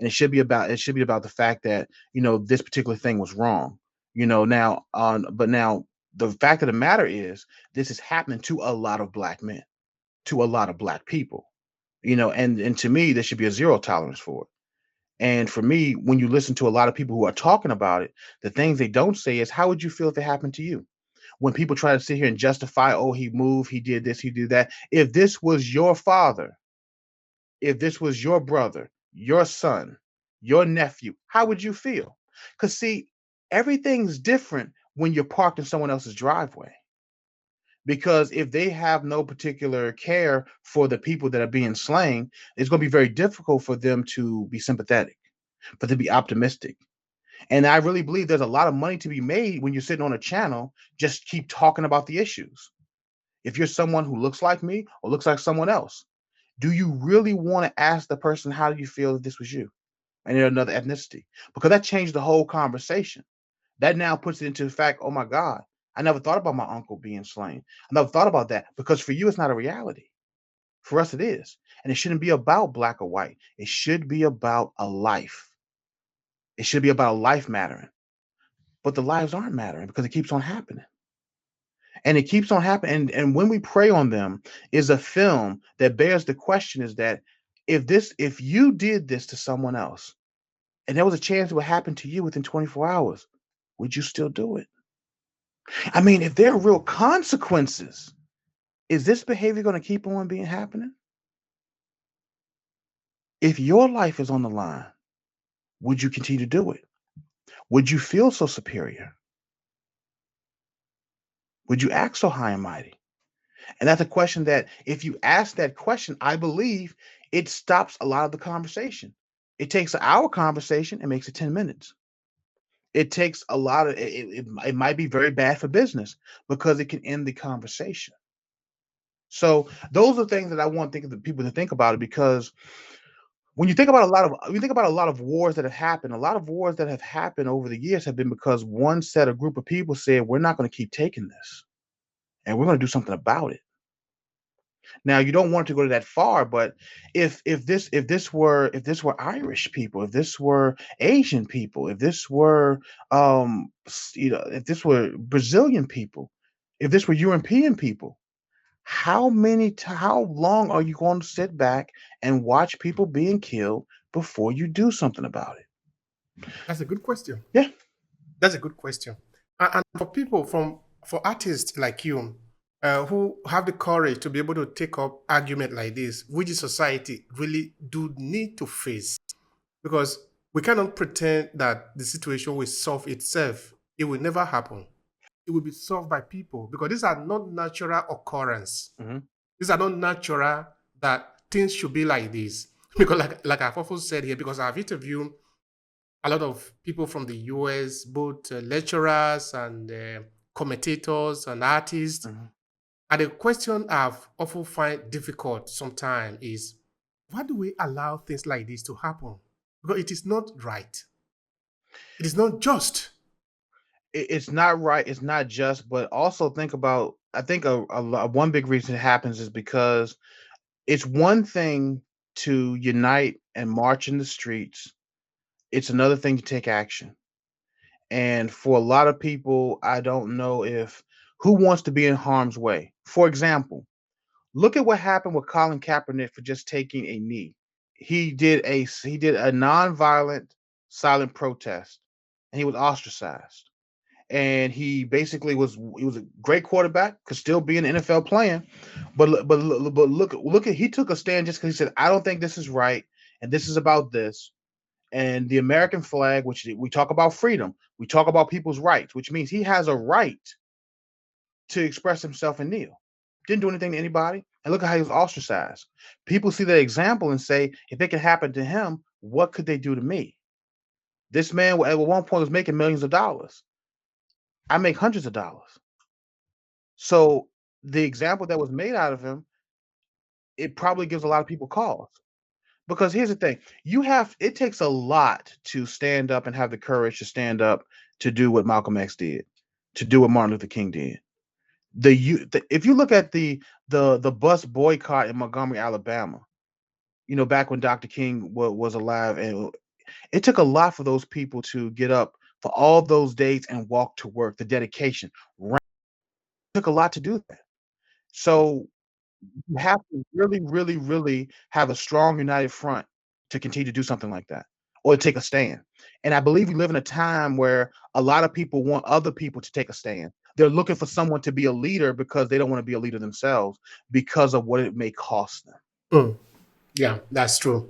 and it should be about the fact that this particular thing was wrong. Now on but now the fact of the matter is this is happening to a lot of black men, to a lot of black people. And to me there should be a zero tolerance for it. And for me, when you listen to a lot of people who are talking about it, the things they don't say is, how would you feel if it happened to you? When people try to sit here and justify, oh, he moved, he did this, he did that. If this was your father, if this was your brother, your son, your nephew, how would you feel? Because see, everything's different when you're parked in someone else's driveway. Because if they have no particular care for the people that are being slain, it's going to be very difficult for them to be sympathetic, for them to be optimistic. And I really believe there's a lot of money to be made when you're sitting on a channel, just keep talking about the issues. If you're someone who looks like me or looks like someone else, do you really want to ask the person, how do you feel if this was you and you're another ethnicity? Because that changed the whole conversation. That now puts it into the fact, oh my God, I never thought about my uncle being slain. I never thought about that, because for you, it's not a reality. For us, it is. And it shouldn't be about black or white. It should be about a life. It should be about a life mattering. But the lives aren't mattering because it keeps on happening. And it keeps on happening. And when we pray on them is a film that bears the question is that if you did this to someone else and there was a chance it would happen to you within 24 hours, would you still do it? I mean, if there are real consequences, is this behavior going to keep on being happening? If your life is on the line, would you continue to do it? Would you feel so superior? Would you act so high and mighty? And that's a question that if you ask that question, I believe it stops a lot of the conversation. It takes an hour conversation and makes it 10 minutes. It takes a lot of it might be very bad for business because it can end the conversation. So those are things that I want the people to think about it, because when you think about a lot of wars that have happened, a lot of wars that have happened over the years have been because one set of group of people said, we're not going to keep taking this and we're going to do something about it. Now you don't want to go to that far, but if this were Irish people, if this were Asian people, if this were if this were Brazilian people, if this were European people, how long are you going to sit back and watch people being killed before you do something about it? That's a good question. Yeah. That's a good question. And for people for artists like you, who have the courage to be able to take up argument like this, which the society really do need to face, because we cannot pretend that the situation will solve itself. It will never happen. It will be solved by people, because these are not natural occurrence. Hmm. These are not natural that things should be like this. Because like I've often said here, because I've interviewed a lot of people from the US, both lecturers and commentators and artists. Hmm. And the question I've often find difficult sometimes is, why do we allow things like this to happen? Because it is not right. It is not just. It's not right. It's not just. But also think about. I think one big reason it happens is because it's one thing to unite and march in the streets. It's another thing to take action. And for a lot of people, I don't know if who wants to be in harm's way. For example, look at what happened with Colin Kaepernick for just taking a knee. He did a nonviolent silent protest, and he was ostracized. And he was a great quarterback, could still be in the NFL playing, but look at he took a stand just because he said, I don't think this is right, and this is about this. And the American flag, which we talk about freedom, we talk about people's rights, which means he has a right to express himself and kneel. Didn't do anything to anybody. And look at how he was ostracized. People see that example and say, if it could happen to him, what could they do to me? This man at one point was making millions of dollars. I make hundreds of dollars. So the example that was made out of him, it probably gives a lot of people cause. Because here's the thing, it takes a lot to stand up and have the courage to stand up to do what Malcolm X did, to do what Martin Luther King did. If you look at the bus boycott in Montgomery, Alabama, back when Dr. King was alive, and It took a lot for those people to get up for all those days and walk to work, the dedication. It took a lot to do that. So you have to really, really, really have a strong united front to continue to do something like that or take a stand. And I believe we live in a time where a lot of people want other people to take a stand. They're looking for someone to be a leader because they don't want to be a leader themselves because of what it may cost them. Mm. Yeah, that's true.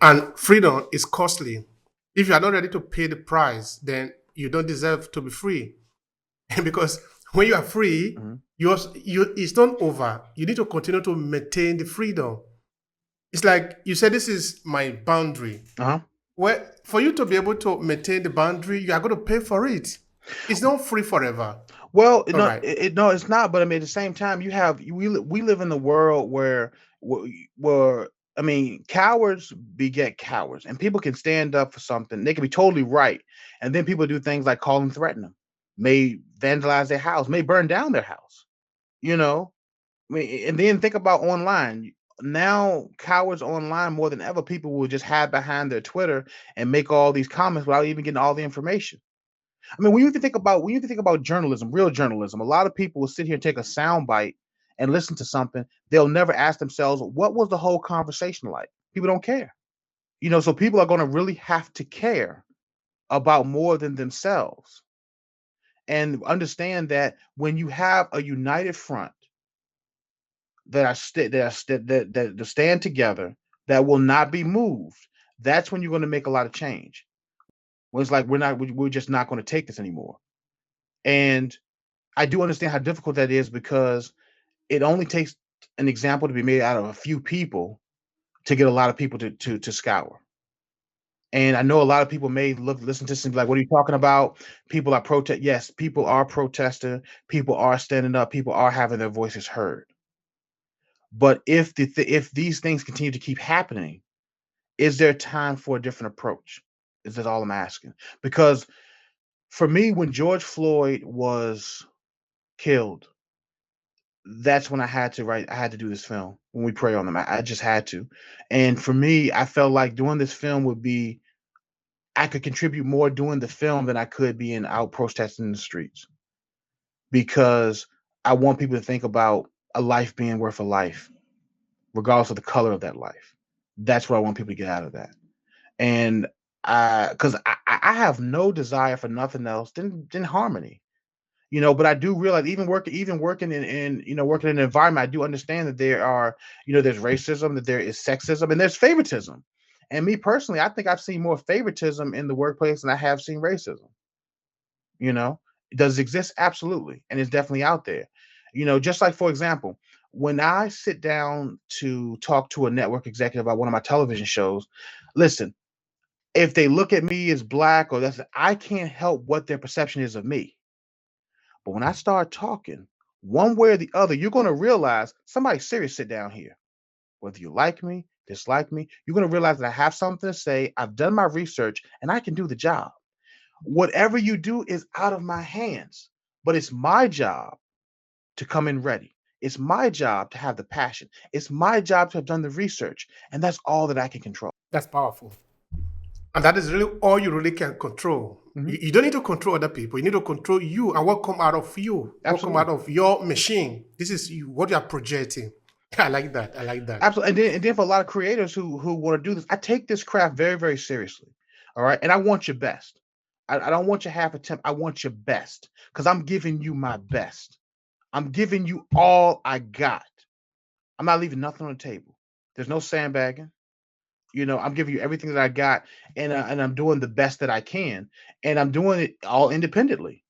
And freedom is costly. If you are not ready to pay the price, then you don't deserve to be free. Because when you are free, Mhm. it's not over. You need to continue to maintain the freedom. It's like you said, this is my boundary. Uh-huh. Well, for you to be able to maintain the boundary, you are going to pay for it. It's not free forever. Well, All right. no, it's not. But I mean, at the same time, we live in the world where I mean, cowards beget cowards, and people can stand up for something. They can be totally right, and then people do things like call and threaten them, may vandalize their house, may burn down their house. You know, I mean, and then think about online. Now, cowards online more than ever, people will just hide behind their Twitter and make all these comments without even getting all the information. I mean, when you think about journalism, real journalism, a lot of people will sit here and take a sound bite and listen to something. They'll never ask themselves, what was the whole conversation like? People don't care. So people are going to really have to care about more than themselves and understand that when you have a united front that stand together that will not be moved, that's when you're going to make a lot of change. When it's like we're just not going to take this anymore. And I do understand how difficult that is because it only takes an example to be made out of a few people to get a lot of people to scour. And I know a lot of people may listen to this and be like, "What are you talking about?" People are protest. Yes, people are protesting. People are standing up. People are having their voices heard. But if these things continue to keep happening, is there time for a different approach? Is that all I'm asking? Because for me, when George Floyd was killed, that's when I had to do this film, when we pray on them. I just had to. And for me, I felt like doing this film would be I could contribute more doing the film than I could being out protesting in the streets because I want people to think about a life being worth a life, regardless of the color of that life. That's what I want people to get out of that. And because I have no desire for nothing else than harmony. But I do realize even working working in an environment, I do understand that there's racism, that there is sexism, and there's favoritism. And me personally, I think I've seen more favoritism in the workplace than I have seen racism. You know, does it exist? Absolutely, and it's definitely out there. Just like for example, when I sit down to talk to a network executive about one of my television shows, listen, if they look at me as black or that's I can't help what their perception is of me. But when I start talking, one way or the other, you're going to realize somebody serious sit down here. Whether you like me, dislike me, you're going to realize that I have something to say. I've done my research and I can do the job. Whatever you do is out of my hands, but it's my job to come in ready. It's my job to have the passion. It's my job to have done the research. And that's all that I can control. That's powerful. And that is really all you really can control. Mhm. You don't need to control other people. You need to control you and what come out of you, what come out Absolutely. of your machine. This is what you are projecting. I like that. I like that. Absolutely. And then for a lot of creators who want to do this, I take this craft very, very seriously. All right. And I want your best. I don't want your half attempt. I want your best because I'm giving you my best. I'm giving you all I got. I'm not leaving nothing on the table. There's no sandbagging. I'm giving you everything that I got, and I'm doing the best that I can, and I'm doing it all independently.